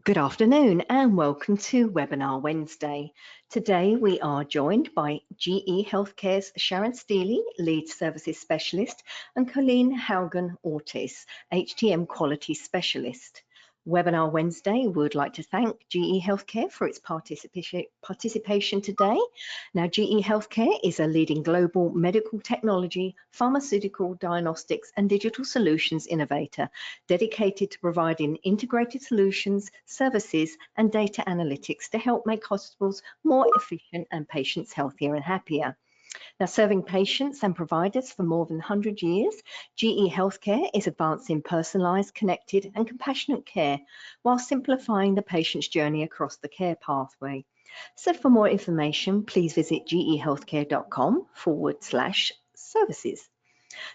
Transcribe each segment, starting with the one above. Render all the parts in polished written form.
Good afternoon and welcome to Webinar Wednesday. Today we are joined by GE Healthcare's Sharon Steeley, Lead Services Specialist, and Colleen Haugen-Ortiz, HTM Quality Specialist. Webinar Wednesday would like to thank GE Healthcare for its participation today. Now, GE Healthcare is a leading global medical technology, pharmaceutical, diagnostics, and digital solutions innovator dedicated to providing integrated solutions, services, and data analytics to help make hospitals more efficient and patients healthier and happier. Now, serving patients and providers for more than 100 years, GE Healthcare is advancing personalised, connected and compassionate care while simplifying the patient's journey across the care pathway. So for more information, please visit gehealthcare.com/services.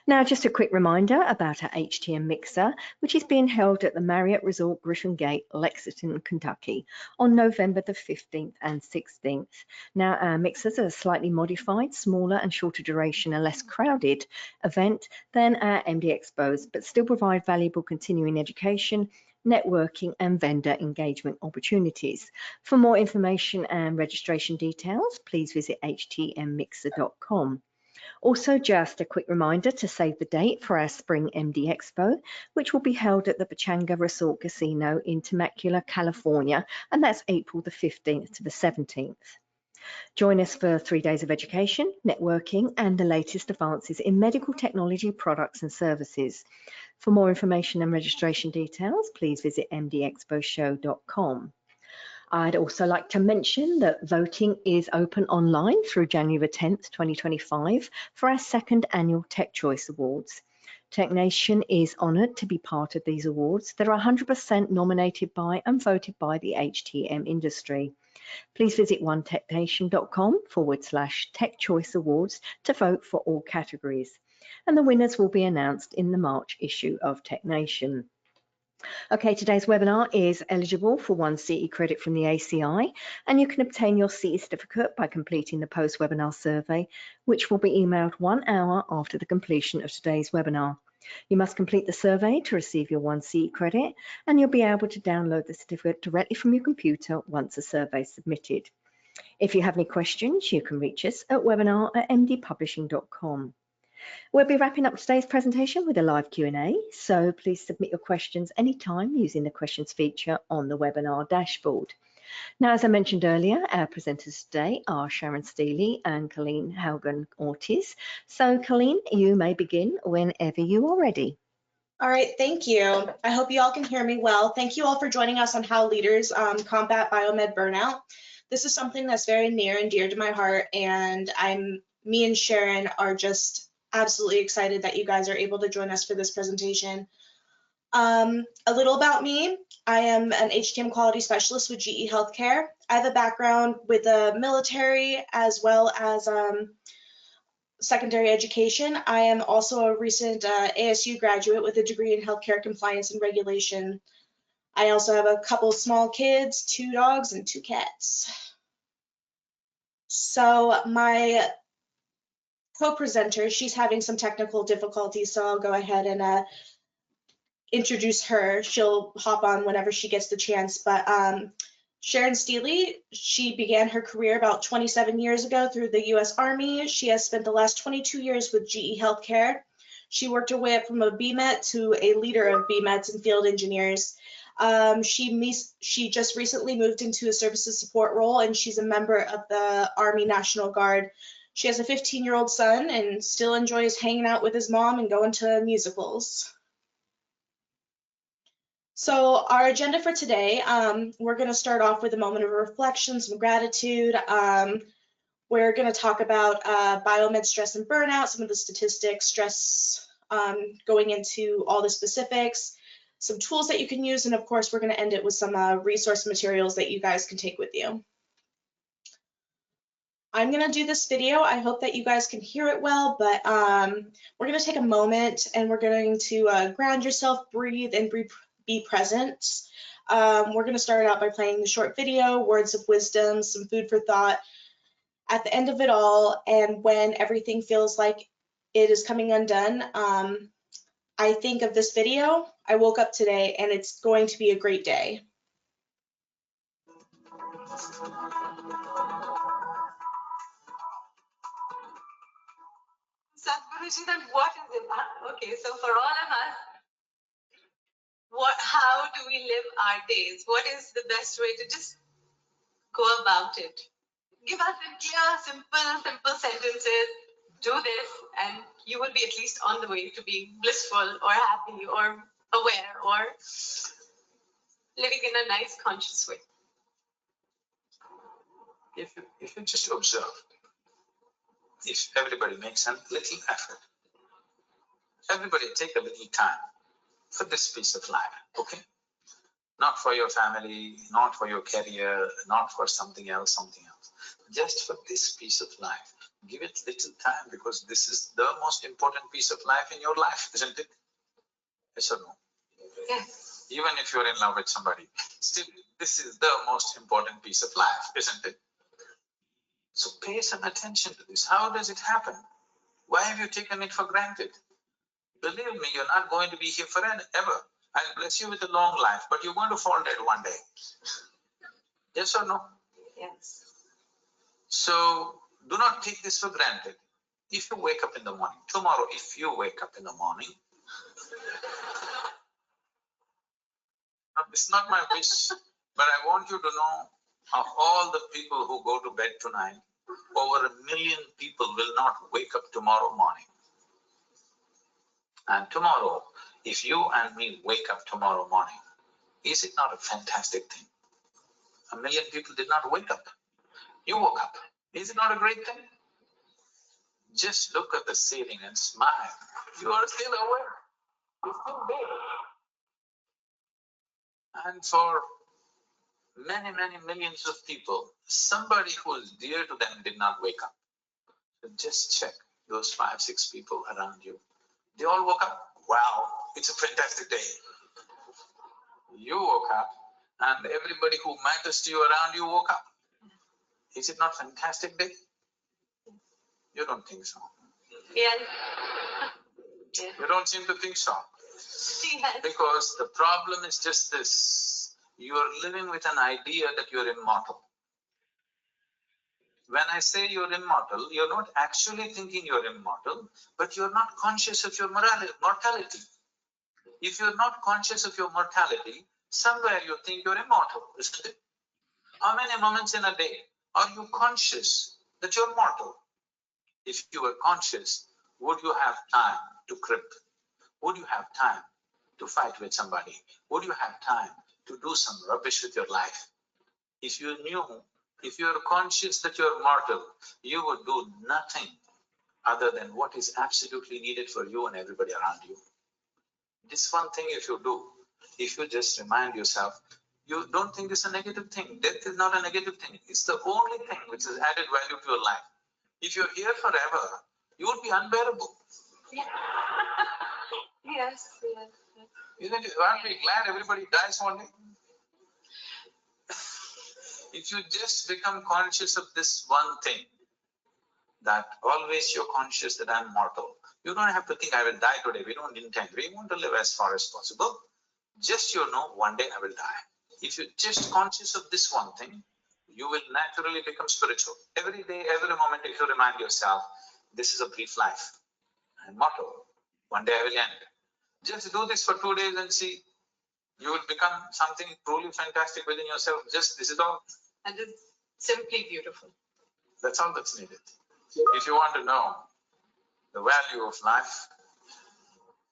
Now, just a quick reminder about our HTM Mixer, which is being held at the Marriott Resort Griffin Gate, Lexington, Kentucky, on November the 15th and 16th. Now, our mixers are a slightly modified, smaller and shorter duration and less crowded event than our MD Expos, but still provide valuable continuing education, networking and vendor engagement opportunities. For more information and registration details, please visit htmmixer.com. Also, just a quick reminder to save the date for our Spring MD Expo, which will be held at the Pechanga Resort Casino in Temecula, California, and that's April the 15th to the 17th. Join us for 3 days of education, networking, and the latest advances in medical technology products and services. For more information and registration details, please visit mdexposhow.com. I'd also like to mention that voting is open online through January 10th, 2025 for our second annual Tech Choice Awards. TechNation is honoured to be part of these awards that are 100% nominated by and voted by the HTM industry. Please visit onetechnation.com/Tech Choice Awards to vote for all categories. And the winners will be announced in the March issue of TechNation. Okay, today's webinar is eligible for 1 CE credit from the ACI, and you can obtain your CE certificate by completing the post-webinar survey, which will be emailed 1 hour after the completion of today's webinar. You must complete the survey to receive your 1 CE credit, and you'll be able to download the certificate directly from your computer once the survey is submitted. If you have any questions, you can reach us at webinar@mdpublishing.com. We'll be wrapping up today's presentation with a live Q&A, so please submit your questions anytime using the questions feature on the webinar dashboard. Now, as I mentioned earlier, our presenters today are Sharon Steeley and Colleen Haugen-Ortiz. So Colleen, you may begin whenever you are ready. All right, thank you. I hope you all can hear me well. Thank you all for joining us on how leaders combat biomed burnout. This is something that's very near and dear to my heart, and me and Sharon are just absolutely excited that you guys are able to join us for this presentation. A little about me. I am an HTM Quality Specialist with GE Healthcare. I have a background with the military as well as secondary education. I am also a recent ASU graduate with a degree in healthcare compliance and regulation. I also have a couple small kids, 2 dogs and 2 cats. So my co-presenter, she's having some technical difficulties, so I'll go ahead and introduce her. She'll hop on whenever she gets the chance, but Sharon Steeley, she began her career about 27 years ago through the U.S. Army. She has spent the last 22 years with GE Healthcare. She worked her way up from a BMET to a leader of BMETs and field engineers. She just recently moved into a services support role, and she's a member of the Army National Guard. She has a 15-year-old son and still enjoys hanging out with his mom and going to musicals. So our agenda for today, we're going to start off with a moment of reflection, some gratitude. We're going to talk about biomed stress and burnout, some of the statistics, stress, going into all the specifics, some tools that you can use, and of course we're going to end it with some resource materials that you guys can take with you. I'm going to do this video. I hope that you guys can hear it well, but we're going to take a moment and we're going to ground yourself, breathe, and be present. We're going to start out by playing the short video, words of wisdom, some food for thought. At the end of it all, and when everything feels like it is coming undone, I think of this video. I woke up today and it's going to be a great day. Sadhguruji, then what is it? Okay, so for all of us, how do we live our days? What is the best way to just go about it? Give us in clear, simple sentences. Do this, and you will be at least on the way to being blissful or happy or aware or living in a nice, conscious way. If you just observe, if everybody makes a little effort, everybody take a little time for this piece of life, okay? Not for your family, not for your career, not for something else, just for this piece of life. Give it little time, because this is the most important piece of life in your life, isn't it? Yes or no? Yes. Even if you're in love with somebody, still this is the most important piece of life, isn't it? So pay some attention to this. How does it happen? Why have you taken it for granted? Believe me, you're not going to be here forever. I'll bless you with a long life, but you're going to fall dead one day. Yes or no? Yes. So do not take this for granted. If you wake up in the morning, tomorrow, if you wake up in the morning, it's not my wish, but I want you to know, of all the people who go to bed tonight, over 1 million people will not wake up tomorrow morning. And tomorrow, if you and me wake up tomorrow morning, is it not a fantastic thing? 1 million people did not wake up. You woke up. Is it not a great thing? Just look at the ceiling and smile. You are still awake. You're still there. And for many, many millions of people, somebody who is dear to them did not wake up. So just check those 5, 6 people around you. They all woke up. Wow, it's a fantastic day. You woke up, and everybody who matters to you around you woke up. Is it not a fantastic day? You don't think so. Yes. You don't seem to think so. Yes. Because the problem is just this. You are living with an idea that you're immortal. When I say you're immortal, you're not actually thinking you're immortal, but you're not conscious of your mortality. If you're not conscious of your mortality, somewhere you think you're immortal, isn't it? How many moments in a day are you conscious that you're mortal? If you were conscious, would you have time to crib? Would you have time to fight with somebody? Would you have time to do some rubbish with your life? If you knew, if you're conscious that you're mortal, you would do nothing other than what is absolutely needed for you and everybody around you. This one thing if you do, if you just remind yourself, you don't think it's a negative thing. Death is not a negative thing. It's the only thing which has added value to your life. If you're here forever, you would be unbearable. Yeah. Yes, yes. Isn't it? Aren't we glad everybody dies one day? If you just become conscious of this one thing, that always you're conscious that I'm mortal. You don't have to think I will die today. We don't intend. We want to live as far as possible. Just you know, one day I will die. If you're just conscious of this one thing, you will naturally become spiritual. Every day, every moment, if you remind yourself, this is a brief life. I'm mortal. One day I will end. Just do this for 2 days and see. You will become something truly fantastic within yourself. Just this is all. And it's simply beautiful. That's all that's needed. If you want to know the value of life,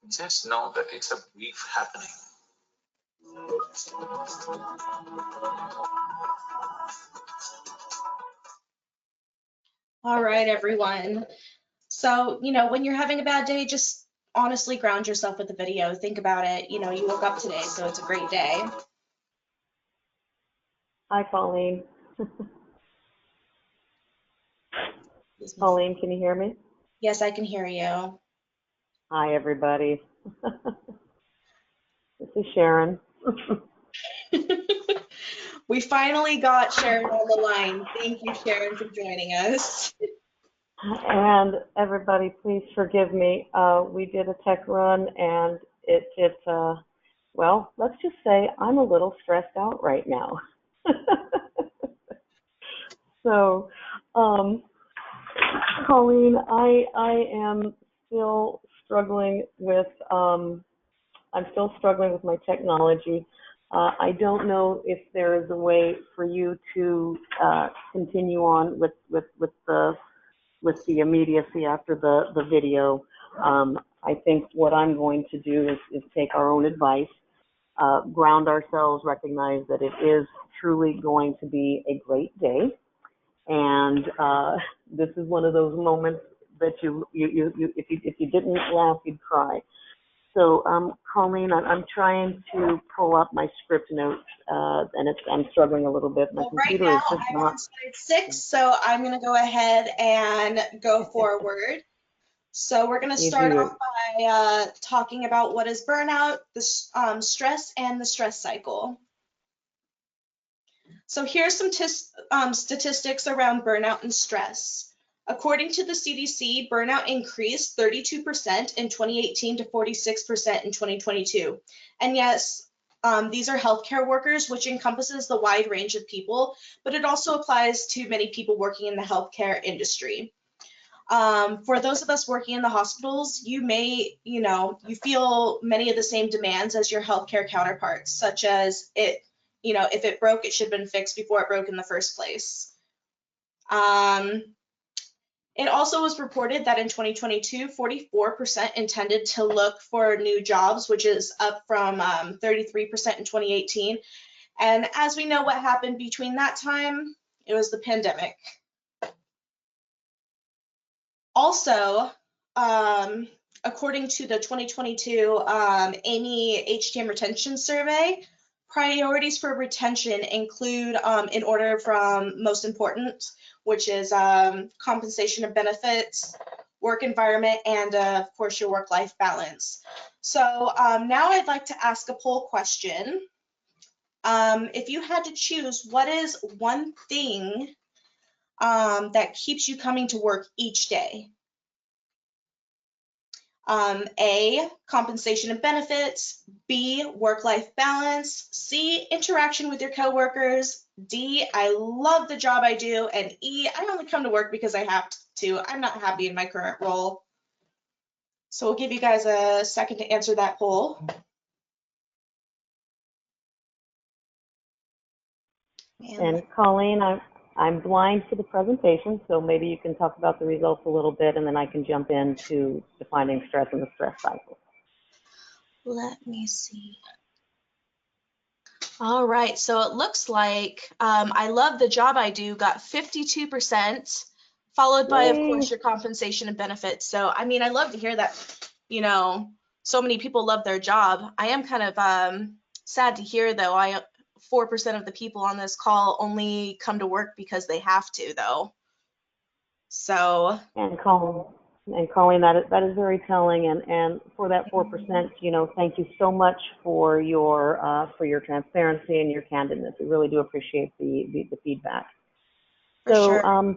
just know that it's a brief happening. All right, everyone. So, when you're having a bad day, just honestly ground yourself with the video. Think about it. You woke up today, so it's a great day. Hi, Colleen. Colleen, can you hear me? Yes, I can hear you. Hi, everybody. This is Sharon. We finally got Sharon on the line. Thank you, Sharon, for joining us. And everybody, please forgive me. We did a tech run, and well, let's just say I'm a little stressed out right now. So, Colleen, I am still struggling with my technology. I don't know if there is a way for you to continue on with the immediacy after the video. I think what I'm going to do is take our own advice, ground ourselves, recognize that it is truly going to be a great day. And this is one of those moments that if you didn't laugh, you'd cry. So, Colleen, I'm trying to pull up my script notes, and I'm struggling a little bit. My computer right now, is just I'm not. on slide 6, so I'm going to go ahead and go forward. So we're going to start off by talking about what is burnout, the stress, and the stress cycle. So here's some statistics around burnout and stress. According to the CDC, burnout increased 32% in 2018 to 46% in 2022. And yes, these are healthcare workers, which encompasses the wide range of people, but it also applies to many people working in the healthcare industry. For those of us working in the hospitals, you may, you feel many of the same demands as your healthcare counterparts, such as if it broke, it should have been fixed before it broke in the first place. It also was reported that in 2022, 44% intended to look for new jobs, which is up from 33% in 2018. And as we know what happened between that time, it was the pandemic. Also, according to the 2022 Amy HTM Retention Survey, priorities for retention include, in order from most important, which is compensation and benefits, work environment, and of course your work-life balance. So now I'd like to ask a poll question. If you had to choose, what is one thing that keeps you coming to work each day? A, compensation and benefits, B, work-life balance, C, interaction with your coworkers, D, I love the job I do, and E, I only come to work because I have to. I'm not happy in my current role. So we'll give you guys a second to answer that poll. And Colleen, I'm blind to the presentation, so maybe you can talk about the results a little bit, and then I can jump into defining stress and the stress cycle. Let me see. All right, so it looks like I love the job I do got 52%, followed by, of course, your compensation and benefits. So, I mean, I love to hear that, so many people love their job. I am kind of sad to hear, though, 4% of the people on this call only come to work because they have to, though. So. And Colleen, that is very telling. And for that 4%, thank you so much for your transparency and your candidness. We really do appreciate the feedback. For sure.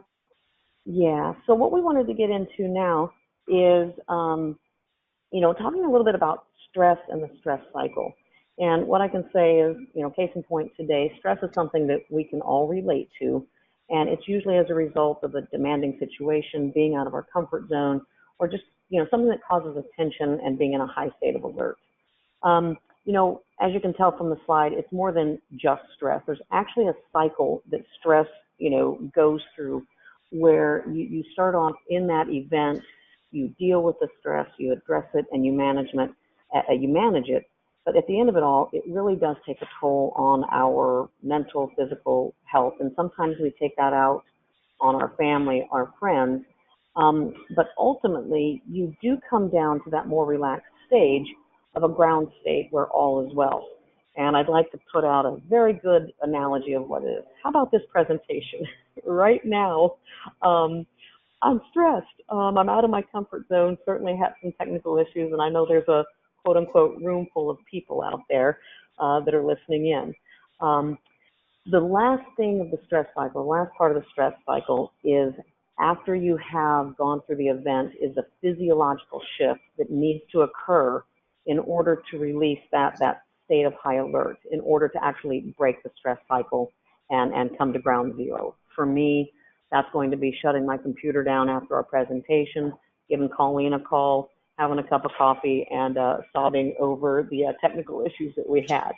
Yeah. So what we wanted to get into now is, talking a little bit about stress and the stress cycle. And what I can say is, case in point today, stress is something that we can all relate to. And it's usually as a result of a demanding situation, being out of our comfort zone, or just, something that causes us tension and being in a high state of alert. As you can tell from the slide, it's more than just stress. There's actually a cycle that stress, goes through, where you start off in that event, you deal with the stress, you address it, and you manage it. But at the end of it all, it really does take a toll on our mental, physical health. And sometimes we take that out on our family, our friends. But ultimately, you do come down to that more relaxed stage of a ground state where all is well. And I'd like to put out a very good analogy of what it is. How about this presentation? Right now, I'm stressed. I'm out of my comfort zone, certainly had some technical issues, and I know there's a quote unquote room full of people out there that are listening in. The last thing of the stress cycle, the last part of the stress cycle is after you have gone through the event is a physiological shift that needs to occur in order to release that state of high alert, in order to actually break the stress cycle and come to ground zero. For me, that's going to be shutting my computer down after our presentation, giving Colleen a call, having a cup of coffee, and sobbing over the technical issues that we had.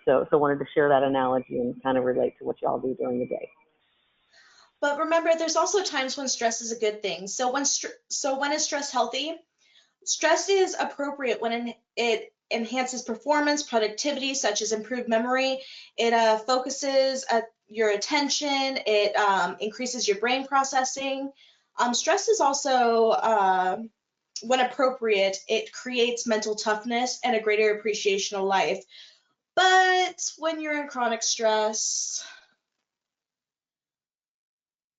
So wanted to share that analogy and kind of relate to what y'all do during the day. But remember, there's also times when stress is a good thing. So when is stress healthy? Stress is appropriate when it enhances performance, productivity, such as improved memory. It focuses your attention. It increases your brain processing. Stress is also, when appropriate, it creates mental toughness and a greater appreciation of life. But when you're in chronic stress,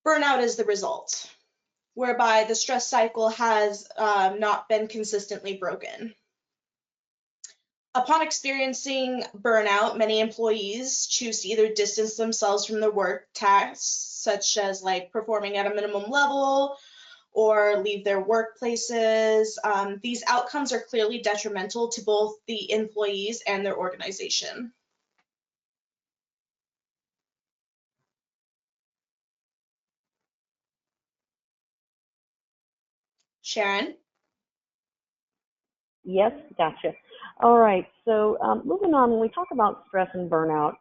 burnout is the result, whereby the stress cycle has not been consistently broken. Upon experiencing burnout, many employees choose to either distance themselves from their work tasks, such as like performing at a minimum level, or leave their workplaces. These outcomes are clearly detrimental to both the employees and their organization. Sharon? Yes, gotcha. All right, so moving on, when we talk about stress and burnout,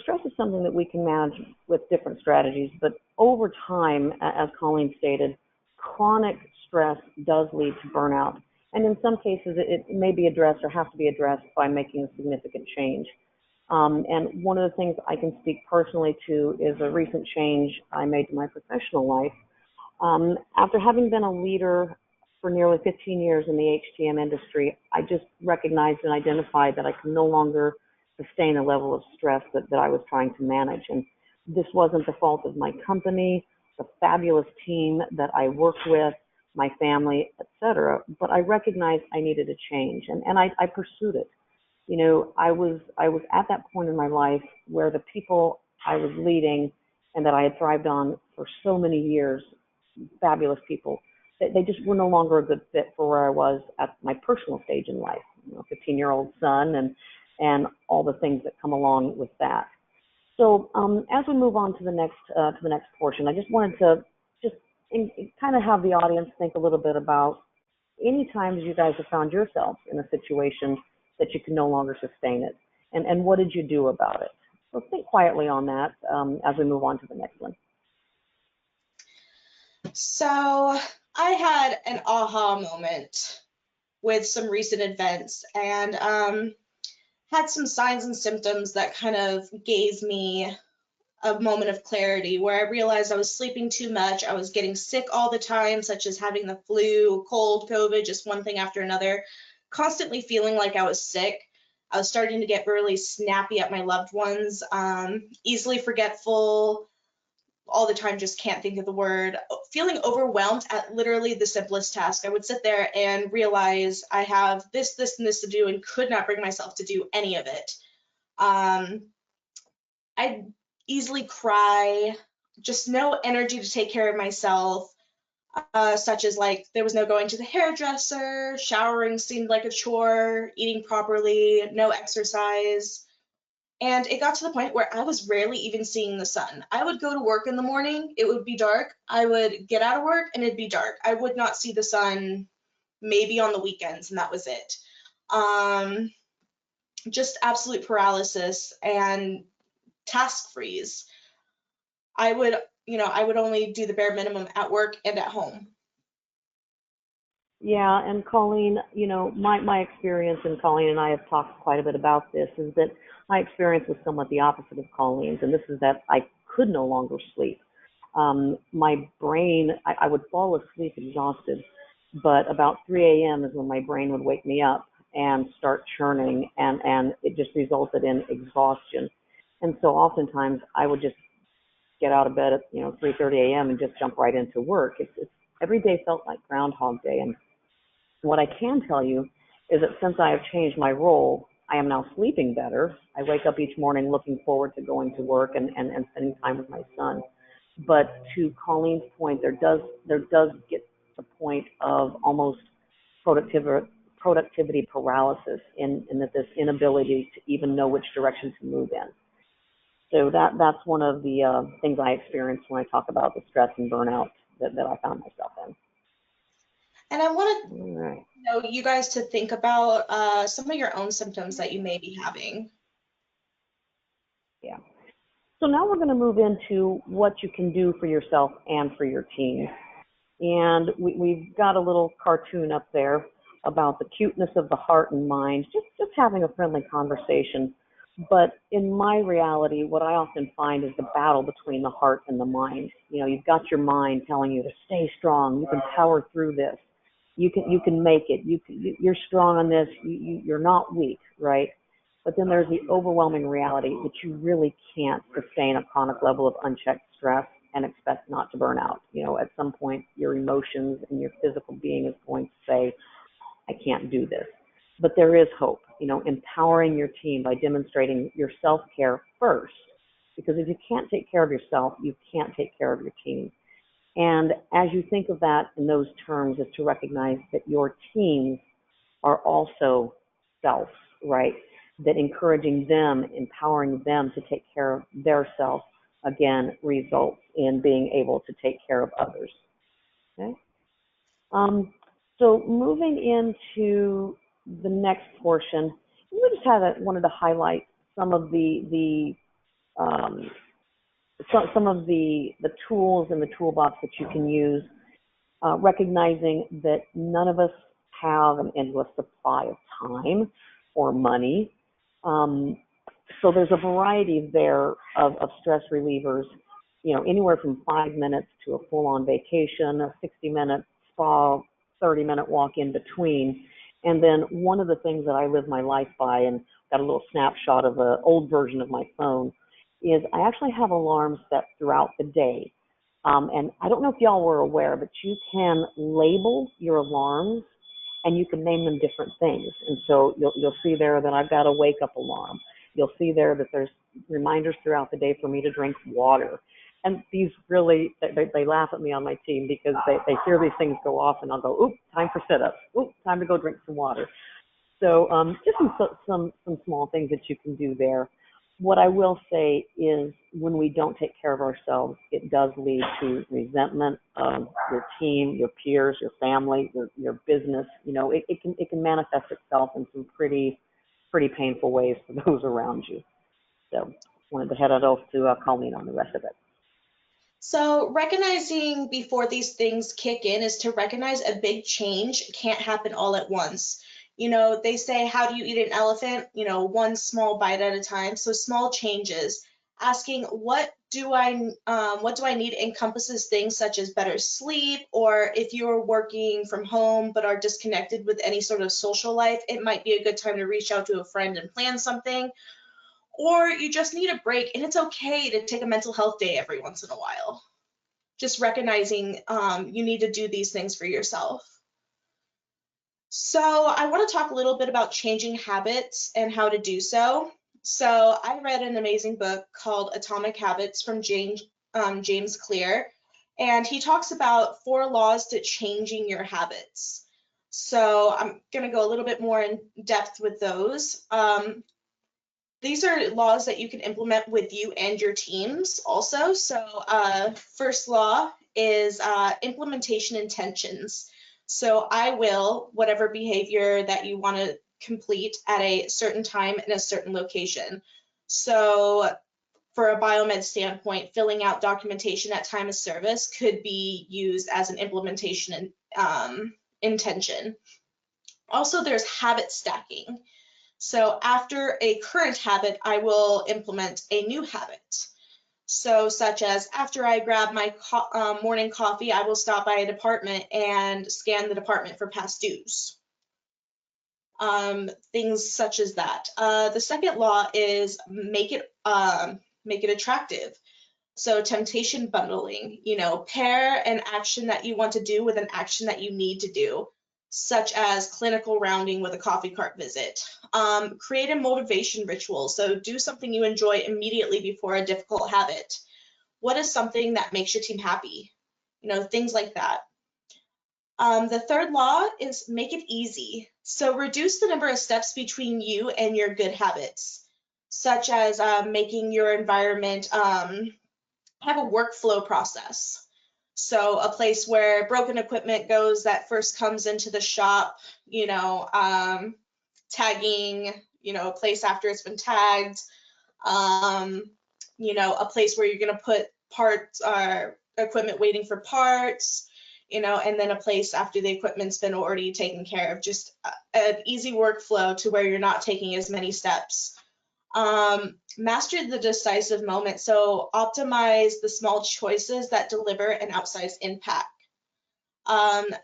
stress is something that we can manage with different strategies, but over time, as Colleen stated, chronic stress does lead to burnout. And in some cases, it may be addressed or has to be addressed by making a significant change. And one of the things I can speak personally to is a recent change I made to my professional life. After having been a leader for nearly 15 years in the HTM industry, I just recognized and identified that I could no longer sustain a level of stress that I was trying to manage. And this wasn't the fault of my company, the fabulous team that I worked with, my family, etc. But I recognized I needed a change, and I pursued it. I was at that point in my life where the people I was leading and that I had thrived on for so many years, fabulous people, they just were no longer a good fit for where I was at my personal stage in life. 15-year-old son and all the things that come along with that. So as we move on to the next portion, I just wanted to kind of have the audience think a little bit about any times you guys have found yourselves in a situation that you can no longer sustain it, and what did you do about it? So think quietly on that as we move on to the next one. So I had an aha moment with some recent events, and had some signs and symptoms that kind of gave me a moment of clarity, where I realized I was sleeping too much. I was getting sick all the time, such as having the flu, cold, COVID, just one thing after another, constantly feeling like I was sick. I was starting to get really snappy at my loved ones, easily forgetful, all the time, just can't think of the word, feeling overwhelmed at literally the simplest task. I would sit there and realize I have this, this, and this to do, and could not bring myself to do any of it. I'd easily cry, just no energy to take care of myself, such as like there was no going to the hairdresser, showering seemed like a chore, eating properly, no exercise. And it got to the point where I was rarely even seeing the sun. I would go to work in the morning, it would be dark. I would get out of work and it'd be dark. I would not see the sun maybe on the weekends, and that was it. Just absolute paralysis and task freeze. I would only do the bare minimum at work and at home. Yeah, and Colleen, my experience, and Colleen and I have talked quite a bit about this, is that my experience was somewhat the opposite of Colleen's, and this is that I could no longer sleep. My brain, I would fall asleep exhausted, but about 3 a.m. is when my brain would wake me up and start churning, and it just resulted in exhaustion. And so oftentimes I would just get out of bed at 3:30 a.m. and just jump right into work. It's every day felt like Groundhog Day. And what I can tell you is that since I have changed my role, I am now sleeping better. I wake up each morning looking forward to going to work and spending time with my son. But to Colleen's point, there does get the point of almost productivity paralysis in that this inability to even know which direction to move in. So that's one of the things I experienced when I talk about the stress and burnout that I found myself in. And I want to All right. know you guys to think about some of your own symptoms that you may be having. Yeah. So now we're going to move into what you can do for yourself and for your team. And we've got a little cartoon up there about the cuteness of the heart and mind, just having a friendly conversation. But in my reality, what I often find is the battle between the heart and the mind. You know, you've got your mind telling you to stay strong, you can power through this, you can make it, you're strong on this, you're not weak, right? But then there's the overwhelming reality that you really can't sustain a chronic level of unchecked stress and expect not to burn out. You know, at some point, your emotions and your physical being is going to say, I can't do this. But there is hope, you know, empowering your team by demonstrating your self-care first. Because if you can't take care of yourself, you can't take care of your team. And as you think of that in those terms, is to recognize that your teams are also self, right? That encouraging them, empowering them to take care of their self, again, results in being able to take care of others. Okay. So moving into the next portion, we just wanted to highlight some of the tools in the toolbox that you can use, recognizing that none of us have an endless supply of time or money. So there's a variety there of stress relievers, you know, anywhere from 5 minutes to a full-on vacation, a 60-minute spa, 30-minute walk in between. And then one of the things that I live my life by, and got a little snapshot of an old version of my phone, is I actually have alarms set throughout the day. And I don't know if y'all were aware, but you can label your alarms and you can name them different things. And so you'll see there that I've got a wake up alarm. You'll see there that there's reminders throughout the day for me to drink water. And these really, they laugh at me on my team because they hear these things go off and I'll go, oop, time for sit-ups. Oop, time to go drink some water. So just some small things that you can do there. What I will say is when we don't take care of ourselves, it does lead to resentment of your team, your peers, your family, your business. You know, it can manifest itself in some pretty painful ways for those around you. So wanted to head it off to Colleen on the rest of it. So recognizing before these things kick in is to recognize a big change can't happen all at once. You know, they say, how do you eat an elephant? You know, one small bite at a time. So small changes, asking what do I need encompasses things such as better sleep, or if you're working from home but are disconnected with any sort of social life, it might be a good time to reach out to a friend and plan something. Or you just need a break, and it's okay to take a mental health day every once in a while. Just recognizing you need to do these things for yourself. So I want to talk a little bit about changing habits and how to do so. So I read an amazing book called Atomic Habits from James Clear, and he talks about 4 laws to changing your habits. So I'm going to go a little bit more in depth with those. These are laws that you can implement with you and your teams also. So first law is implementation intentions. So I will, whatever behavior that you want to complete at a certain time in a certain location. So for a biomed standpoint, filling out documentation at time of service could be used as an implementation intention. Also, there's habit stacking. So after a current habit, I will implement a new habit. So such as after I grab my morning coffee, I will stop by a department and scan the department for past dues. Things such as that. The second law is make it attractive. So temptation bundling, you know, pair an action that you want to do with an action that you need to do, such as clinical rounding with a coffee cart visit. Create a motivation ritual. So do something you enjoy immediately before a difficult habit. What is something that makes your team happy? You know, things like that. The third law is make it easy. So reduce the number of steps between you and your good habits. such as making your environment have a workflow process. So a place where broken equipment goes that first comes into the shop, tagging, a place after it's been tagged, a place where you're going to put parts, equipment waiting for parts, and then a place after the equipment's been already taken care of. Just an easy workflow to where you're not taking as many steps. Master the decisive moment. So optimize the small choices that deliver an outsized impact.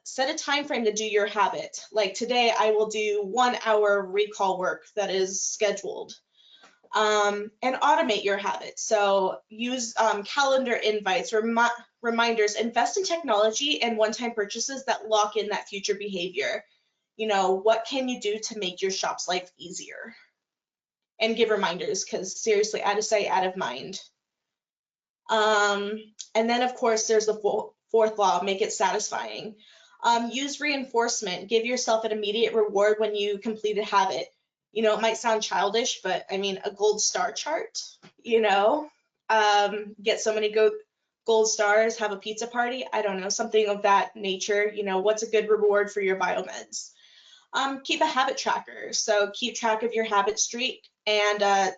Set a time frame to do your habit. Like today, I will do 1 hour recall work that is scheduled. And automate your habit. So use calendar invites, reminders, invest in technology and one-time purchases that lock in that future behavior. What can you do to make your shop's life easier? And give reminders, because seriously, out of sight, out of mind. And then, of course, there's the fourth law, make it satisfying. Use reinforcement. Give yourself an immediate reward when you complete a habit. It might sound childish, but I mean, a gold star chart, get so many gold stars, have a pizza party. I don't know, something of that nature. What's a good reward for your biomeds? Keep a habit tracker. So keep track of your habit streak and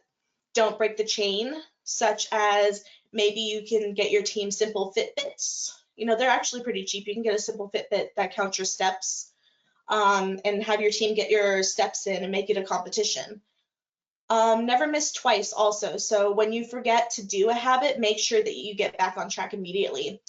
don't break the chain, such as maybe you can get your team simple Fitbits. They're actually pretty cheap. You can get a simple Fitbit that counts your steps and have your team get your steps in and make it a competition. Never miss twice also. So when you forget to do a habit, make sure that you get back on track immediately.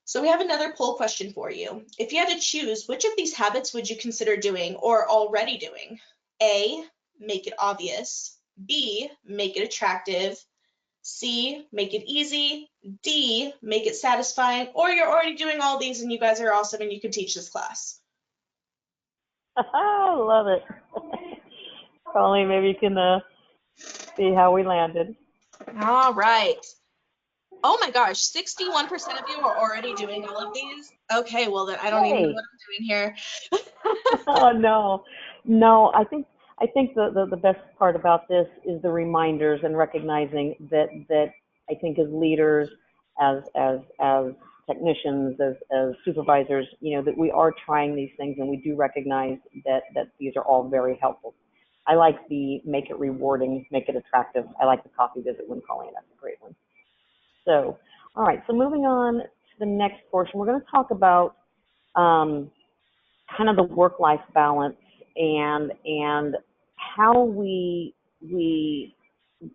So we have another poll question for you. If you had to choose, which of these habits would you consider doing or already doing? A, make it obvious. B, make it attractive. C, make it easy. D, make it satisfying. Or you're already doing all these and you guys are awesome and you can teach this class. I love it. Colleen, maybe you can see how we landed. All right. Oh my gosh, 61% of you are already doing all of these. Okay, well then I don't even know what I'm doing here. Oh no. I think the best part about this is the reminders and recognizing that I think as leaders, as technicians, as supervisors, that we are trying these things and we do recognize that these are all very helpful. I like the make it rewarding, make it attractive. I like the coffee visit one, Colleen. That's a great one. So, all right. So moving on to the next portion, we're going to talk about kind of the work-life balance and how we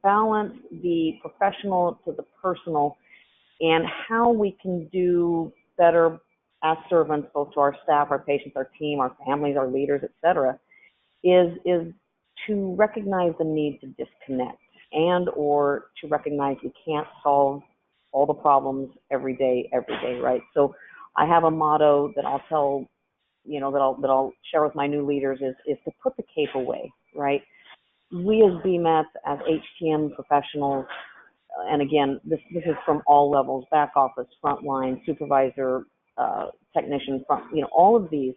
balance the professional to the personal, and how we can do better as servants, both to our staff, our patients, our team, our families, our leaders, etc., is to recognize the need to disconnect and or to recognize we can't solve all the problems every day, right? So I have a motto that I'll tell, that I'll share with my new leaders is to put the cape away, right? We as BMET, as HTM professionals, and again, this is from all levels, back office, frontline, supervisor, technician, all of these,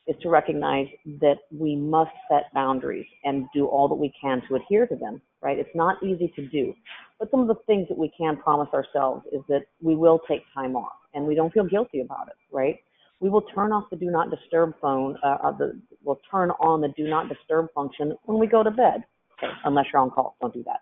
is to recognize that we must set boundaries and do all that we can to adhere to them, right? It's not easy to do, but some of the things that we can promise ourselves is that we will take time off and we don't feel guilty about it, right? We will turn off the do not disturb phone, we'll turn on the do not disturb function when we go to bed, okay, unless you're on call, don't do that.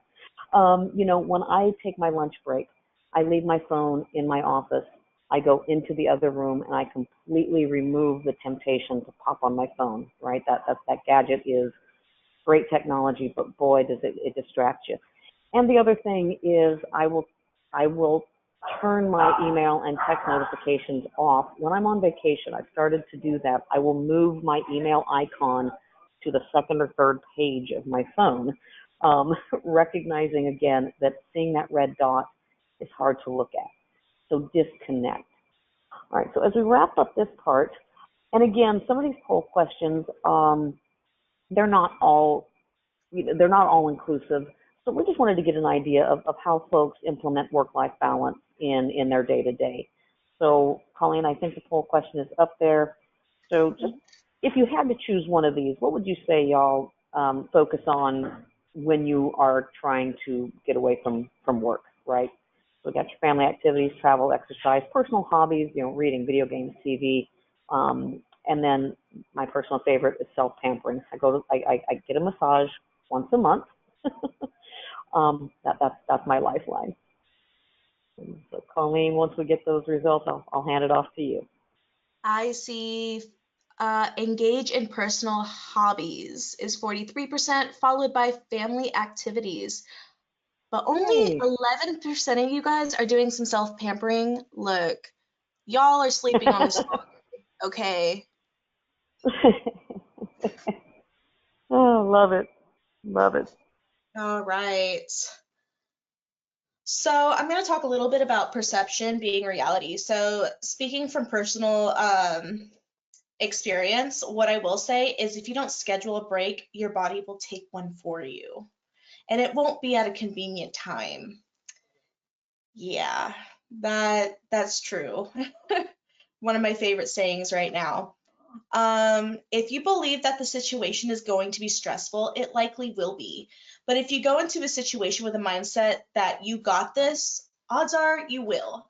When I take my lunch break, I leave my phone in my office. I go into the other room and I completely remove the temptation to pop on my phone, right? That gadget is great technology, but boy, does it distract you. And the other thing is I will turn my email and text notifications off. When I'm on vacation, I've started to do that. I will move my email icon to the second or third page of my phone, recognizing again that seeing that red dot is hard to look at. So disconnect. All right, so as we wrap up this part, and again, some of these poll questions, they're not all inclusive. So we just wanted to get an idea of how folks implement work-life balance in their day-to-day. So Colleen, I think the poll question is up there. So just if you had to choose one of these, what would you say y'all focus on when you are trying to get away from work, right? So we got your family activities, travel, exercise, personal hobbies, reading, video games, TV, and then my personal favorite is self-pampering. I get a massage once a month. That's my lifeline. So Colleen, once we get those results, I'll hand it off to you. I see engage in personal hobbies is 43%, followed by family activities. But only 11% of you guys are doing some self-pampering. Look, y'all are sleeping on this phone, okay? Oh, love it. Love it. All right. So I'm going to talk a little bit about perception being reality. So speaking from personal experience, what I will say is if you don't schedule a break, your body will take one for you. And it won't be at a convenient time. Yeah, that's true. One of my favorite sayings right now. If you believe that the situation is going to be stressful, it likely will be. But if you go into a situation with a mindset that you got this, odds are you will.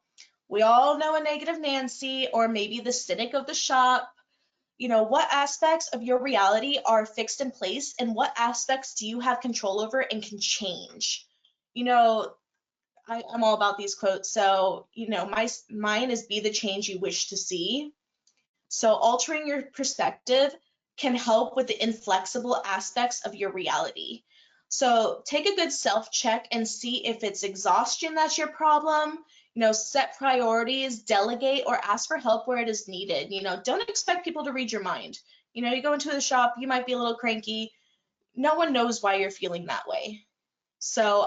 We all know a negative Nancy or maybe the cynic of the shop. What aspects of your reality are fixed in place and what aspects do you have control over and can change? I'm all about these quotes. So, mine is be the change you wish to see. So altering your perspective can help with the inflexible aspects of your reality. So take a good self-check and see if it's exhaustion that's your problem. Set priorities, delegate, or ask for help where it is needed. Don't expect people to read your mind. You go into the shop, you might be a little cranky. No one knows why you're feeling that way. So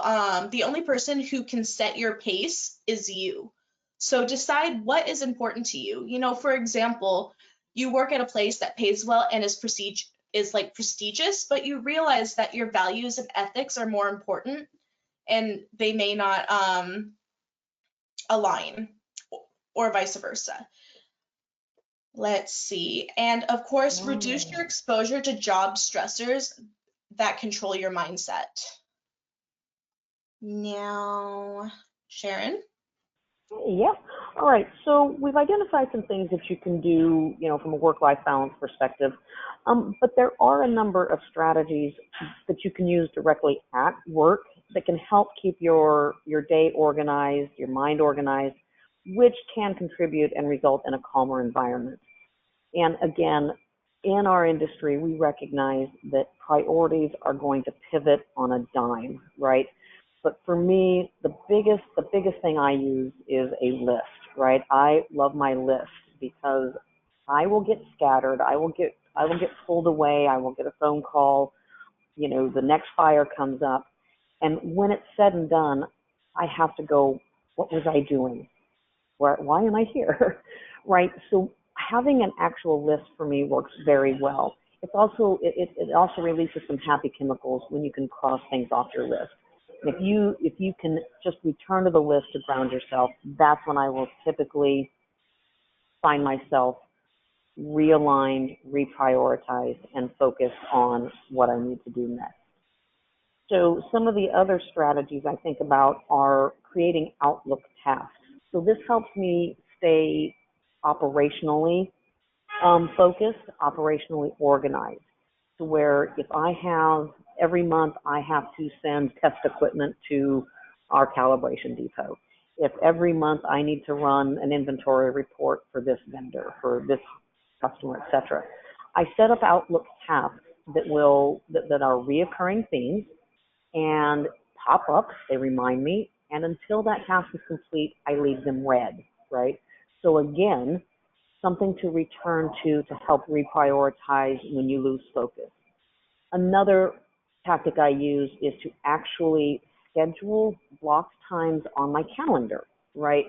the only person who can set your pace is you. So decide what is important to you. For example, you work at a place that pays well and is prestigious, but you realize that your values and ethics are more important and they may not align or vice versa. Let's see. And of course, reduce your exposure to job stressors that control your mindset. Now, Sharon? Yeah. All right. So we've identified some things that you can do, from a work-life balance perspective. But there are a number of strategies that you can use directly at work that can help keep your day organized, your mind organized, which can contribute and result in a calmer environment. And again, in our industry, we recognize that priorities are going to pivot on a dime, right? But for me, the biggest thing I use is a list, right? I love my list because I will get scattered. I will get pulled away. I will get a phone call. The next fire comes up. And when it's said and done, I have to go, what was I doing? Why am I here? Right? So having an actual list for me works very well. It also releases some happy chemicals when you can cross things off your list. If you can just return to the list to ground yourself, that's when I will typically find myself realigned, reprioritized, and focused on what I need to do next. So some of the other strategies I think about are creating Outlook tasks. So this helps me stay operationally focused, operationally organized, to where if I have every month I have to send test equipment to our calibration depot. If every month I need to run an inventory report for this vendor, for this customer, etc., I set up Outlook tasks that are reoccurring themes and pop up. They remind me, and until that task is complete, I leave them red. Right. So again, something to return to help reprioritize when you lose focus. Another tactic I use is to actually schedule blocked times on my calendar, right?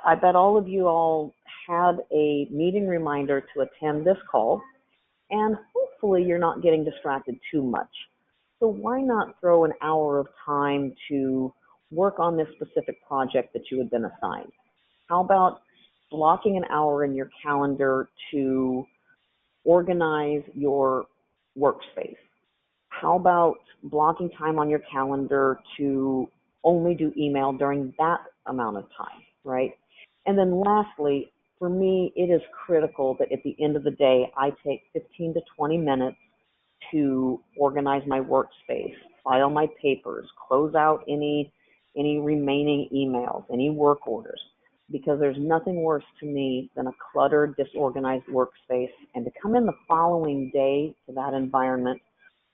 I bet all of you all had a meeting reminder to attend this call, and hopefully you're not getting distracted too much. So why not throw an hour of time to work on this specific project that you had been assigned? How about blocking an hour in your calendar to organize your workspace? how about blocking time on your calendar to only do email during that amount of time, right? And then lastly, for me, it is critical that at the end of the day, I take 15 to 20 minutes to organize my workspace, file my papers, close out any remaining emails, any work orders, because there's nothing worse to me than a cluttered, disorganized workspace. And to come in the following day to that environment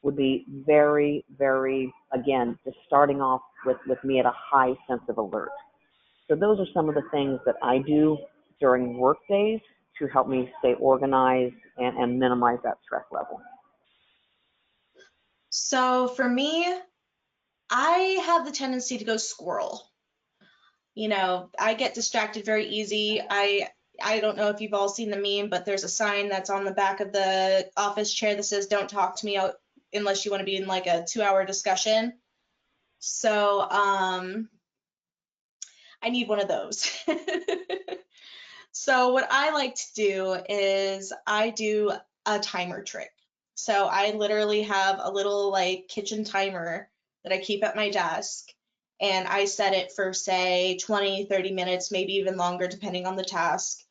would be very, very, again, just starting off with me at a high sense of alert. So those are some of the things that I do during work days to help me stay organized and minimize that stress level. So for me, I have the tendency to go squirrel. You know, I get distracted very easy. I don't know if you've all seen the meme, but there's a sign that's on the back of the office chair that says, "Don't talk to me unless you want to be in like a 2-hour discussion." So I need one of those. So what I like to do is I do a timer trick. So I literally have a little like kitchen timer that I keep at my desk, and I set it for say 20, 30 minutes, maybe even longer depending on the task.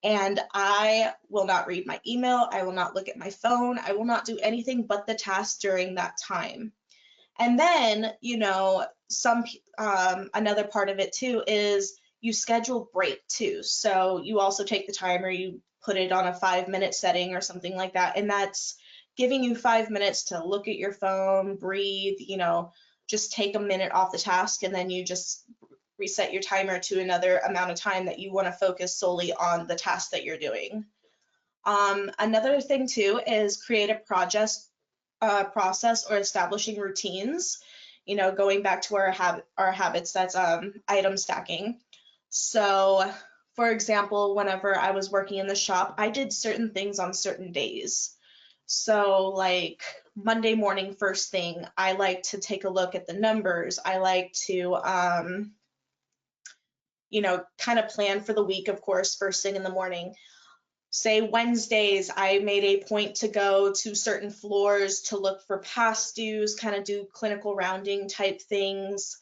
And I will not read my email. I will not look at my phone. I will not do anything but the task during that time. And then, you know, another part of it too is you schedule break too. So you also take the timer, you put it on a 5-minute setting or something like that. And that's giving you 5 minutes to look at your phone, breathe, you know, just take a minute off the task, and then you just reset your timer to another amount of time that you want to focus solely on the task that you're doing. Another thing too is create a process or establishing routines. You know, going back to our habits, that's item stacking. So for example, whenever I was working in the shop, I did certain things on certain days. So like Monday morning, first thing, I like to take a look at the numbers. I like to, you know, kind of plan for the week, of course, first thing in the morning. Say Wednesdays, I made a point to go to certain floors to look for past dues, kind of do clinical rounding type things.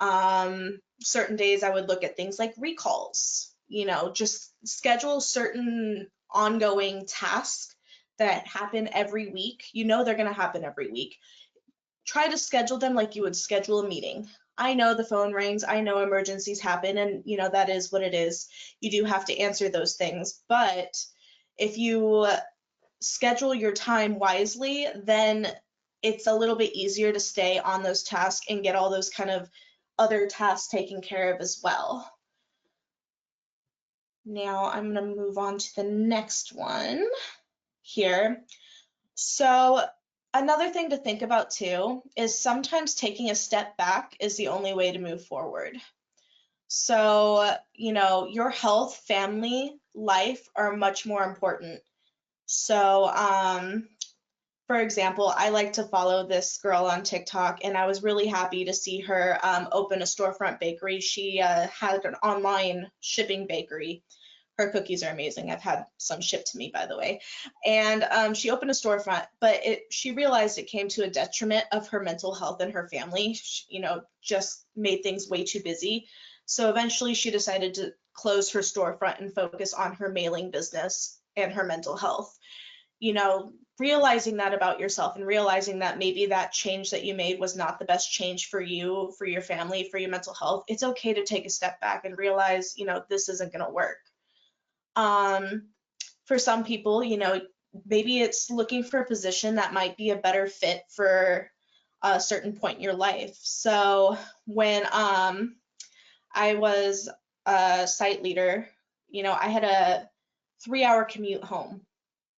Certain days I would look at things like recalls, you know, just schedule certain ongoing tasks that happen every week. You know they're going to happen every week. Try to schedule them like you would schedule a meeting. I know the phone rings, I know emergencies happen, and you know that is what it is. You do have to answer those things, but if you schedule your time wisely, then it's a little bit easier to stay on those tasks and get all those kind of other tasks taken care of as well. Now I'm going to move on to the next one here. So another thing to think about too is sometimes taking a step back is the only way to move forward. So, you know, your health, family, life are much more important. So, for example, I like to follow this girl on TikTok, and I was really happy to see her open a storefront bakery. She had an online shipping bakery. Her cookies are amazing. I've had some shipped to me, by the way. And she opened a storefront, but she realized it came to a detriment of her mental health and her family. She, you know, just made things way too busy. So eventually she decided to close her storefront and focus on her mailing business and her mental health. You know, realizing that about yourself and realizing that maybe that change that you made was not the best change for you, for your family, for your mental health, it's okay to take a step back and realize, you know, this isn't going to work. For some people, you know, maybe it's looking for a position that might be a better fit for a certain point in your life. So when I was a site leader, you know, I had a 3-hour commute home.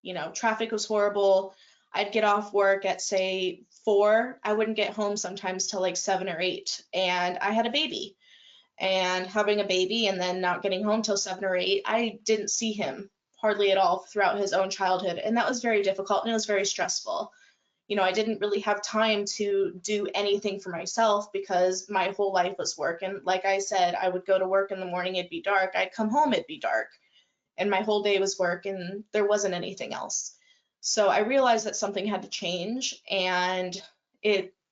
You know, traffic was horrible. I'd get off work at say 4. I wouldn't get home sometimes till like 7 or 8. And I had a baby. And having a baby and then not getting home till 7 or 8, I didn't see him hardly at all throughout his own childhood. And that was very difficult and it was very stressful. You know, I didn't really have time to do anything for myself because my whole life was work. And like I said, I would go to work in the morning, it'd be dark. I'd come home, it'd be dark. And my whole day was work and there wasn't anything else. So I realized that something had to change, and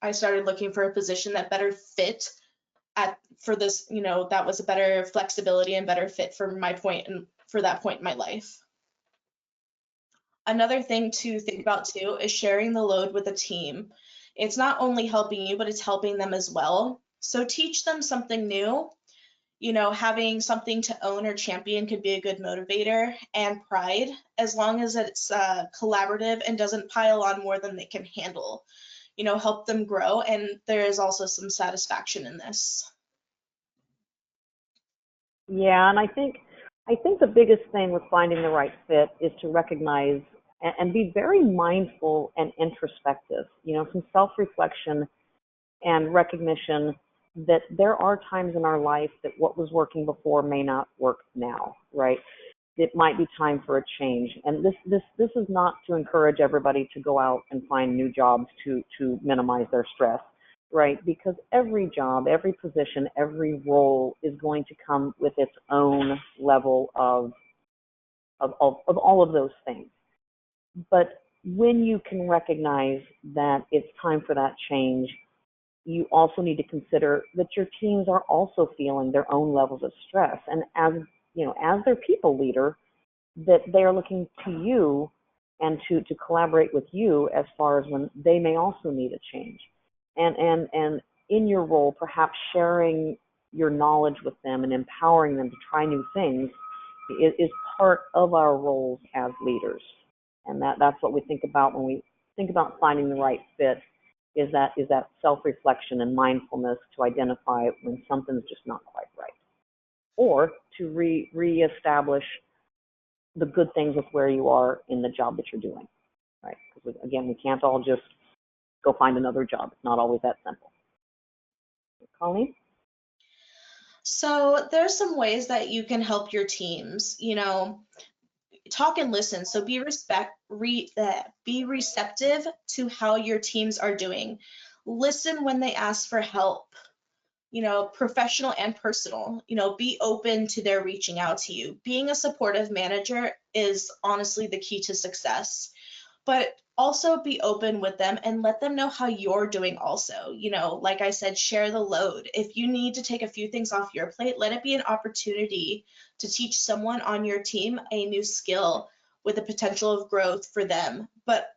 I started looking for a position that better fit for this, that was a better flexibility and better fit for my point and for that point in my life. Another thing to think about too is sharing the load with a team. It's not only helping you, but it's helping them as well. So teach them something new. Having something to own or champion could be a good motivator, and pride, as long as it's collaborative and doesn't pile on more than they can handle. Help them grow, and there is also some satisfaction in this. Yeah, and I think the biggest thing with finding the right fit is to recognize and be very mindful and introspective. Some self-reflection and recognition that there are times in our life that what was working before may not work now, right? It might be time for a change. And this is not to encourage everybody to go out and find new jobs to minimize their stress, right? Because every job, every position, every role is going to come with its own level of all of those things. But when you can recognize that it's time for that change, you also need to consider that your teams are also feeling their own levels of stress. And as their people leader, that they are looking to you and to collaborate with you as far as when they may also need a change. And in your role, perhaps sharing your knowledge with them and empowering them to try new things is part of our roles as leaders. And that's what we think about when we think about finding the right fit, is that self-reflection and mindfulness to identify when something's just not quite right, or to reestablish the good things with where you are in the job that you're doing, right? Because again, we can't all just go find another job. It's not always that simple. Colleen? So there's some ways that you can help your teams, talk and listen. So be receptive to how your teams are doing. Listen when they ask for help, professional and personal. Be open to their reaching out to you. Being a supportive manager is honestly the key to success. But also be open with them and let them know how you're doing also. Like I said, share the load. If you need to take a few things off your plate, let it be an opportunity to teach someone on your team a new skill with the potential of growth for them, but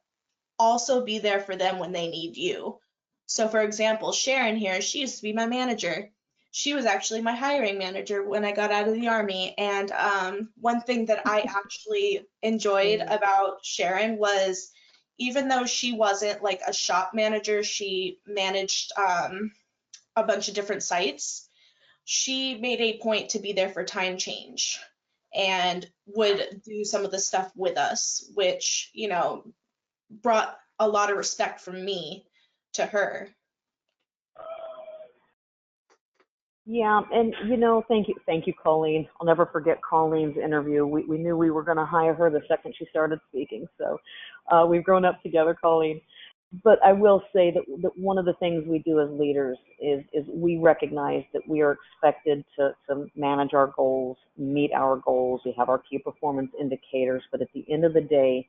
also be there for them when they need you. So for example, Sharon here, she used to be my manager. She was actually my hiring manager when I got out of the Army. And one thing that I actually enjoyed about Sharon was, even though she wasn't like a shop manager, she managed a bunch of different sites. She made a point to be there for time change and would do some of the stuff with us, which, brought a lot of respect from me to her. Yeah, and thank you, Colleen. I'll never forget Colleen's interview. We knew we were going to hire her the second she started speaking. So we've grown up together, Colleen. But I will say that one of the things we do as leaders is we recognize that we are expected to manage our goals, meet our goals. We have our key performance indicators, but at the end of the day,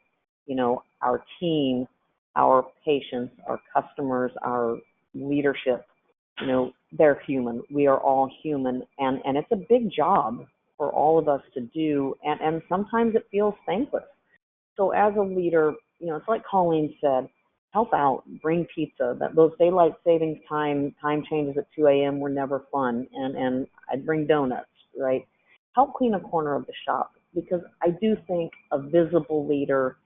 our team, our patients, our customers, our leadership, they're human. We are all human, and it's a big job for all of us to do, and sometimes it feels thankless. So as a leader, it's like Colleen said, help out, bring pizza. Those daylight savings time changes at 2 a.m. were never fun, and I'd bring donuts, right? Help clean a corner of the shop, because I do think a visible leader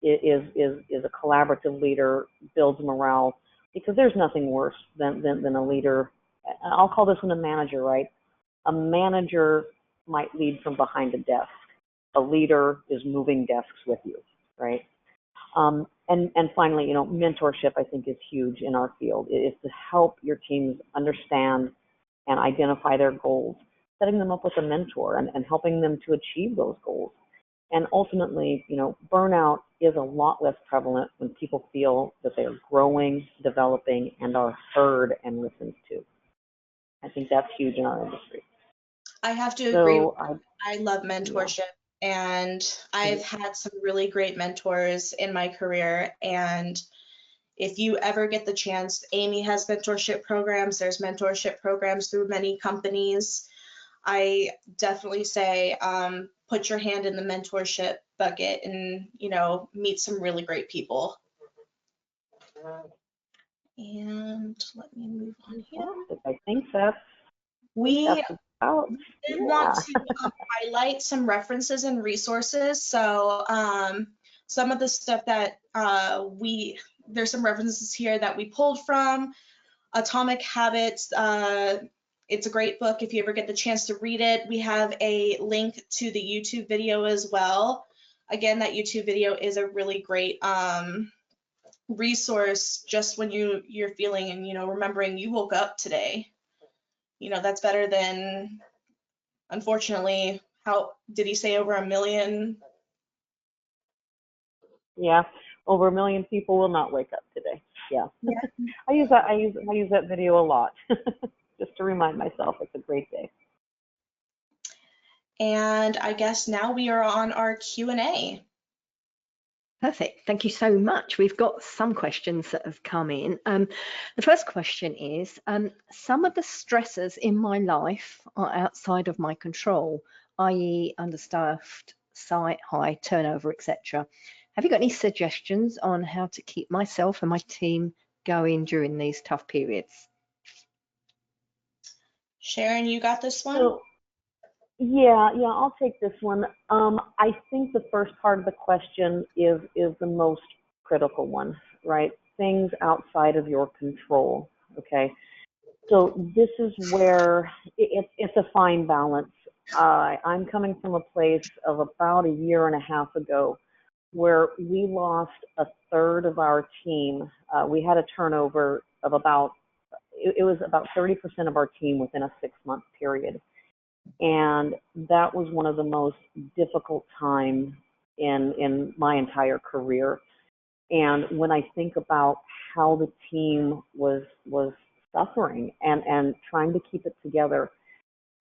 is a collaborative leader, builds morale, because there's nothing worse than a leader. I'll call this one a manager, right? A manager might lead from behind a desk. A leader is moving desks with you, right? And finally, mentorship, I think, is huge in our field. It is to help your teams understand and identify their goals, setting them up with a mentor and helping them to achieve those goals. And ultimately, burnout is a lot less prevalent when people feel that they are growing, developing, and are heard and listened to. I think that's huge in our industry. I have to agree. I love mentorship. And I've had some really great mentors in my career. And if you ever get the chance, Amy has mentorship programs. There's mentorship programs through many companies. I definitely say put your hand in the mentorship bucket and, you know, meet some really great people. And let me move on here. I think that's We about, did want to highlight some references and resources. So some of the stuff that there's some references here that we pulled from. Atomic Habits, it's a great book if you ever get the chance to read it. We have a link to the YouTube video as well. Again, that YouTube video is a really great resource just when you're feeling and, you know, remembering you woke up today. You know, that's better than, unfortunately, how did he say over 1 million? Yeah, over 1 million people will not wake up today. Yeah. I use that video a lot just to remind myself it's a great day. And I guess now we are on our Q&A. Perfect. Thank you so much. We've got some questions that have come in. The first question is, some of the stressors in my life are outside of my control, i.e. understaffed site, high turnover, etc. Have you got any suggestions on how to keep myself and my team going during these tough periods? Sharon, you got this one? So, yeah, I'll take this one. I think the first part of the question is the most critical one, right? Things outside of your control, okay? So this is where it's a fine balance. I'm coming from a place of about 1.5 years ago where we lost 1/3 of our team. We had a turnover of it was about 30% of our team within a 6-month period. And that was one of the most difficult times in my entire career. And when I think about how the team was suffering and trying to keep it together,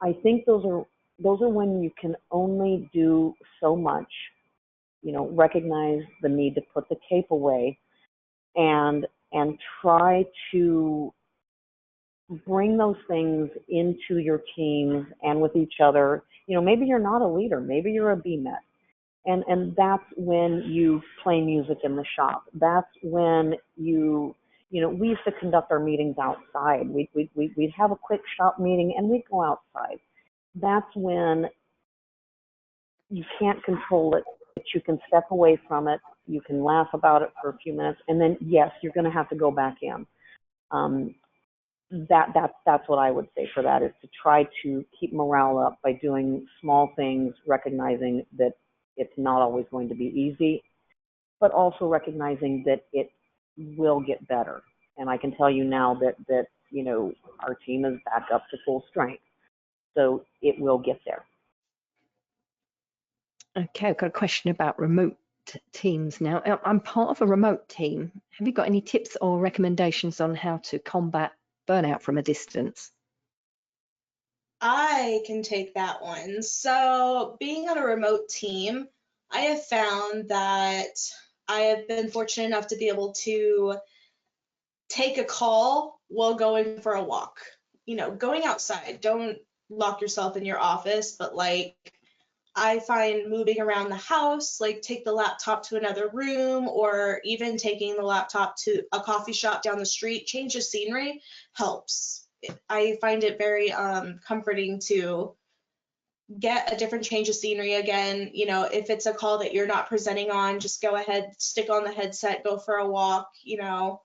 I think those are when you can only do so much, you know, recognize the need to put the cape away and try to bring those things into your teams and with each other. You know, maybe you're not a leader, maybe you're a BMET. And that's when you play music in the shop. That's when you know, we used to conduct our meetings outside. We'd have a quick shop meeting and we'd go outside. That's when you can't control it, but you can step away from it. You can laugh about it for a few minutes, and then yes, you're going to have to go back in. That's what I would say for that, is to try to keep morale up by doing small things, recognizing that it's not always going to be easy, but also recognizing that it will get better. And I can tell you now that you know, our team is back up to full strength, so it will get there. Okay, I've got a question about remote teams now. I'm part of a remote team. Have you got any tips or recommendations on how to combat burnout from a distance? I can take that one. So being on a remote team, I have found that I have been fortunate enough to be able to take a call while going for a walk. You know, going outside. Don't lock yourself in your office, but like, I find moving around the house, like take the laptop to another room, or even taking the laptop to a coffee shop down the street, change of scenery helps. I find it very comforting to get a different change of scenery again. You know, if it's a call that you're not presenting on, just go ahead, stick on the headset, go for a walk, you know,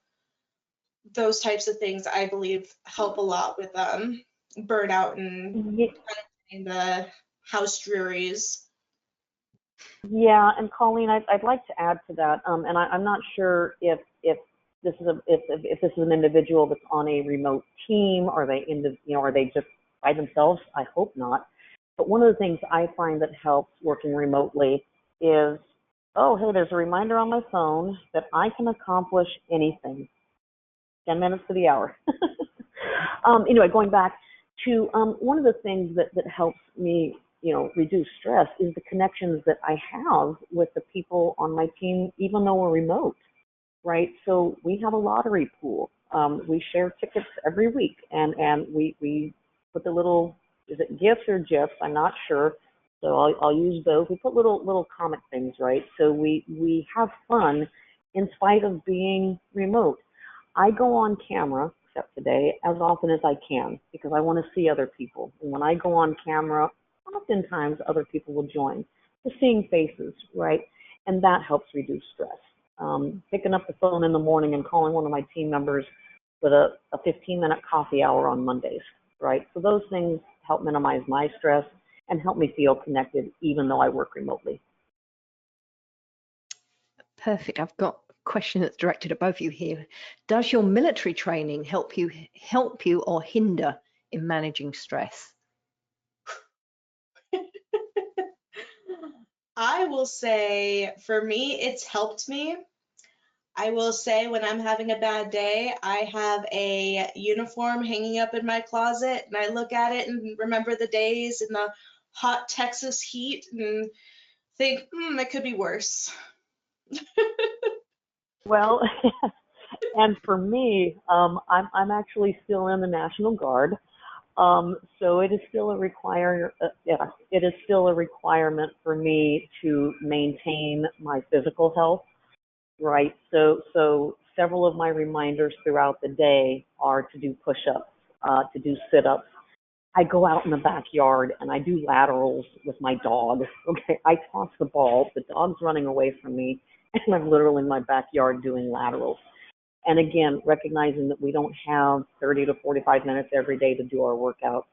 those types of things I believe help a lot with burnout and the house drearies. Yeah, and Colleen, I'd like to add to that, and I'm not sure if this is if this is an individual that's on a remote team, or are they just by themselves? I hope not. But one of the things I find that helps working remotely is, oh, hey, there's a reminder on my phone that I can accomplish anything. 10 minutes to the hour. Anyway, going back to one of the things that helps me reduce stress is the connections that I have with the people on my team, even though we're remote, right? So we have a lottery pool. We share tickets every week, and we put the little, is it GIFs or GIFs? I'm not sure. So I'll use those. We put little comic things, right? So we have fun in spite of being remote. I go on camera, except today, as often as I can because I want to see other people. And when I go on camera, oftentimes other people will join. Just seeing faces, right? And that helps reduce stress. Picking up the phone in the morning and calling one of my team members with a 15-minute coffee hour on Mondays, right? So those things help minimize my stress and help me feel connected even though I work remotely. Perfect. I've got a question that's directed at both of you here. Does your military training help you or hinder in managing stress? I will say, for me, it's helped me. I will say when I'm having a bad day, I have a uniform hanging up in my closet and I look at it and remember the days in the hot Texas heat and think, it could be worse. Well, and for me, I'm actually still in the National Guard. So it is still a it is still a requirement for me to maintain my physical health, right? So several of my reminders throughout the day are to do push-ups, to do sit-ups. I go out in the backyard and I do laterals with my dog. Okay, I toss the ball, the dog's running away from me, and I'm literally in my backyard doing laterals. And again, recognizing that we don't have 30 to 45 minutes every day to do our workouts.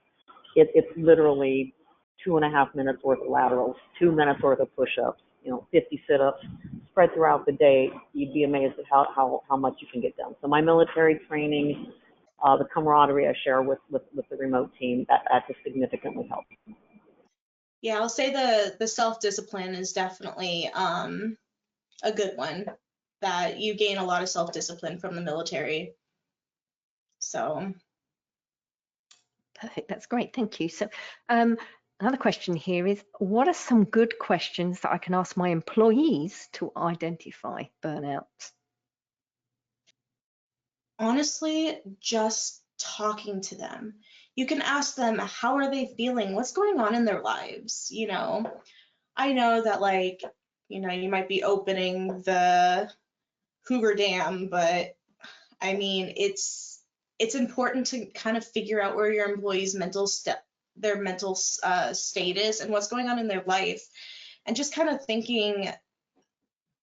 It's literally 2.5 minutes worth of laterals, 2 minutes worth of push-ups, 50 sit-ups spread throughout the day. You'd be amazed at how much you can get done. So my military training, the camaraderie I share with the remote team, that just significantly helps. Yeah, I'll say the self-discipline is definitely a good one, that you gain a lot of self-discipline from the military. So. Perfect. That's great. Thank you. So another question here is, what are some good questions that I can ask my employees to identify burnout? Honestly, just talking to them. You can ask them, how are they feeling? What's going on in their lives? I know that you might be opening the Hoover Dam, but I mean, it's important to kind of figure out where your employees' their mental state is and what's going on in their life, and just kind of thinking,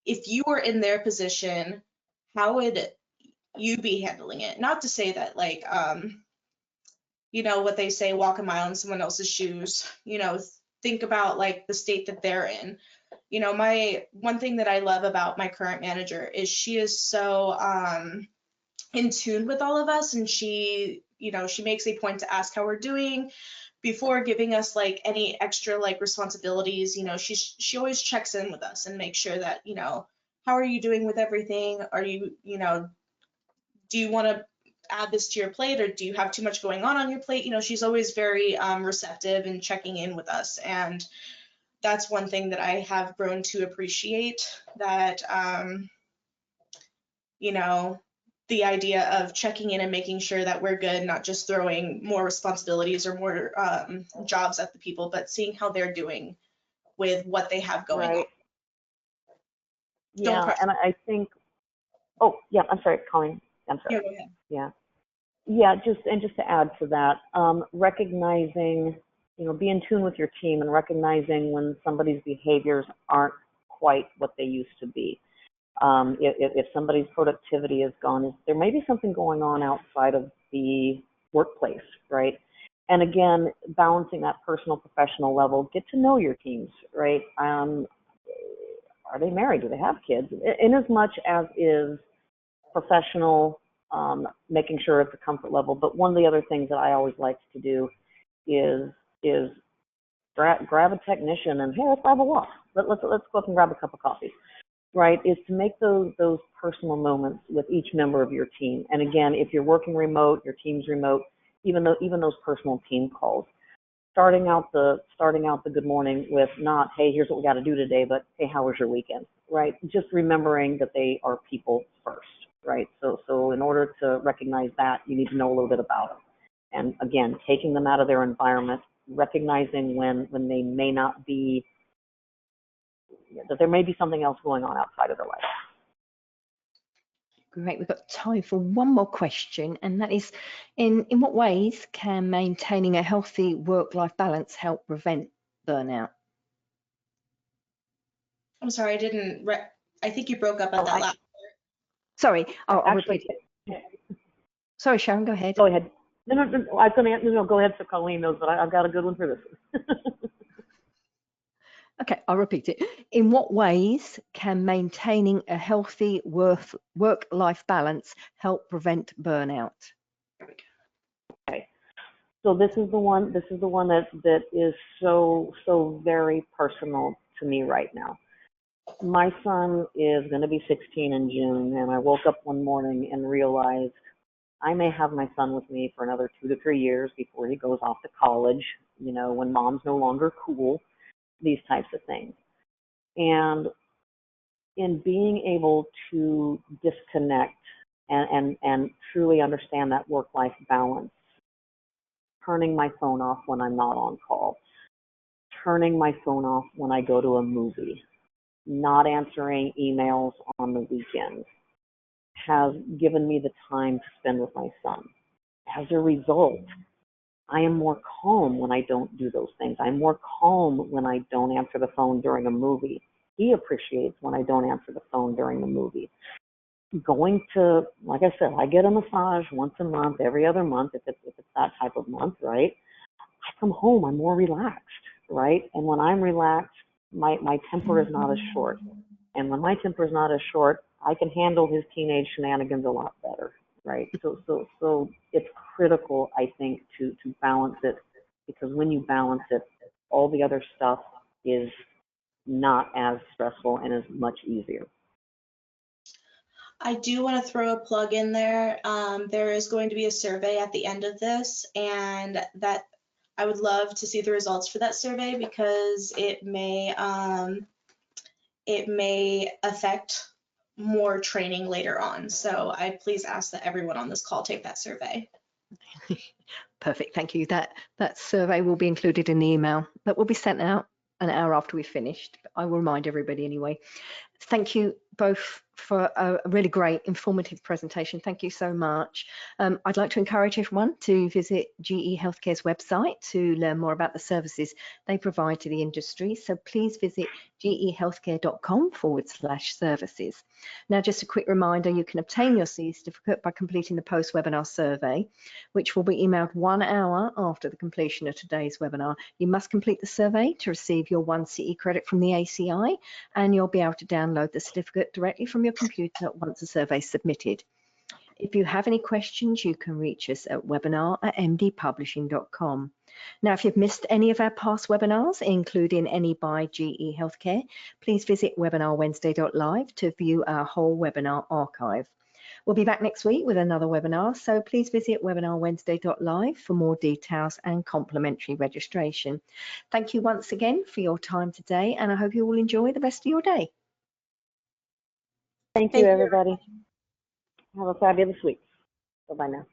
if you were in their position, how would you be handling it? Not to say that what they say, walk a mile in someone else's shoes, think about the state that they're in. My one thing that I love about my current manager is she is so in tune with all of us, and she makes a point to ask how we're doing before giving us any extra responsibilities. She always checks in with us and makes sure that how are you doing with everything? Are you do you want to add this to your plate, or do you have too much going on your plate? She's always very receptive and checking in with us, and that's one thing that I have grown to appreciate, that the idea of checking in and making sure that we're good, not just throwing more responsibilities or more jobs at the people, but seeing how they're doing with what they have going on. Yeah, and I think, oh yeah, I'm sorry, Colleen. I'm sorry. Yeah, go ahead. Yeah, just to add to that, recognizing, be in tune with your team and recognizing when somebody's behaviors aren't quite what they used to be. If somebody's productivity is gone, there may be something going on outside of the workplace, right? And again, balancing that personal, professional level, get to know your teams, right? Are they married? Do they have kids? In as much as is professional, making sure it's a comfort level. But one of the other things that I always like to do is grab a technician and, hey, let's have a walk. Let's go up and grab a cup of coffee. Right, is to make those personal moments with each member of your team. And again, if you're working remote, your team's remote, even those personal team calls. starting out the good morning with not, hey, here's what we got to do today, but hey, how was your weekend, right? Just remembering that they are people first, right? So in order to recognize that, you need to know a little bit about them. And again, taking them out of their environment, recognizing when they may not be, that there may be something else going on outside of their life. Great, we've got time for one more question, and that is, in what ways can maintaining a healthy work-life balance help prevent burnout? I'm sorry, I think you broke up at that last. Sorry, I'll Actually, repeat it. Sorry, Sharon, go ahead. Go ahead. No, I was going to answer. No, go ahead, so Colleen knows, but I've got a good one for this. Okay, I'll repeat it. In what ways can maintaining a healthy work-life balance help prevent burnout? Okay. So this is the one that is so very personal to me right now. My son is going to be 16 in June, and I woke up one morning and realized I may have my son with me for another 2 to 3 years before he goes off to college, you know, when mom's no longer cool, these types of things. And in being able to disconnect and truly understand that work-life balance, turning my phone off when I'm not on call, turning my phone off when I go to a movie, not answering emails on the weekends, has given me the time to spend with my son. As a result, I am more calm when I don't do those things. I'm more calm when I don't answer the phone during a movie. He appreciates when I don't answer the phone during the movie. Going to, like I said, I get a massage once a month, every other month, if it's that type of month, right? I come home, I'm more relaxed, right? And when I'm relaxed, my temper is not as short. And when my temper is not as short, I can handle his teenage shenanigans a lot better, right? So it's critical, I think, to balance it, because when you balance it, all the other stuff is not as stressful and is much easier. I do want to throw a plug in there. There is going to be a survey at the end of this, and that I would love to see the results for that survey, because it may affect more training later on. So I please ask that everyone on this call take that survey. Perfect, thank you. That survey will be included in the email that will be sent out an hour after we've finished. I will remind everybody anyway. Thank you both for a really great, informative presentation. Thank you so much. I'd like to encourage everyone to visit GE Healthcare's website to learn more about the services they provide to the industry. So please visit gehealthcare.com/services. Now, just a quick reminder, you can obtain your CE certificate by completing the post-webinar survey, which will be emailed 1 hour after the completion of today's webinar. You must complete the survey to receive your 1 CE credit from the ACI, and you'll be able to download the certificate directly from your computer once the survey is submitted. If you have any questions, you can reach us at webinar@mdpublishing.com. Now, if you've missed any of our past webinars, including any by GE Healthcare, please visit webinarwednesday.live to view our whole webinar archive. We'll be back next week with another webinar, so please visit webinarwednesday.live for more details and complimentary registration. Thank you once again for your time today, and I hope you all enjoy the rest of your day. Thank you, everybody. Have a fabulous week. Bye-bye now.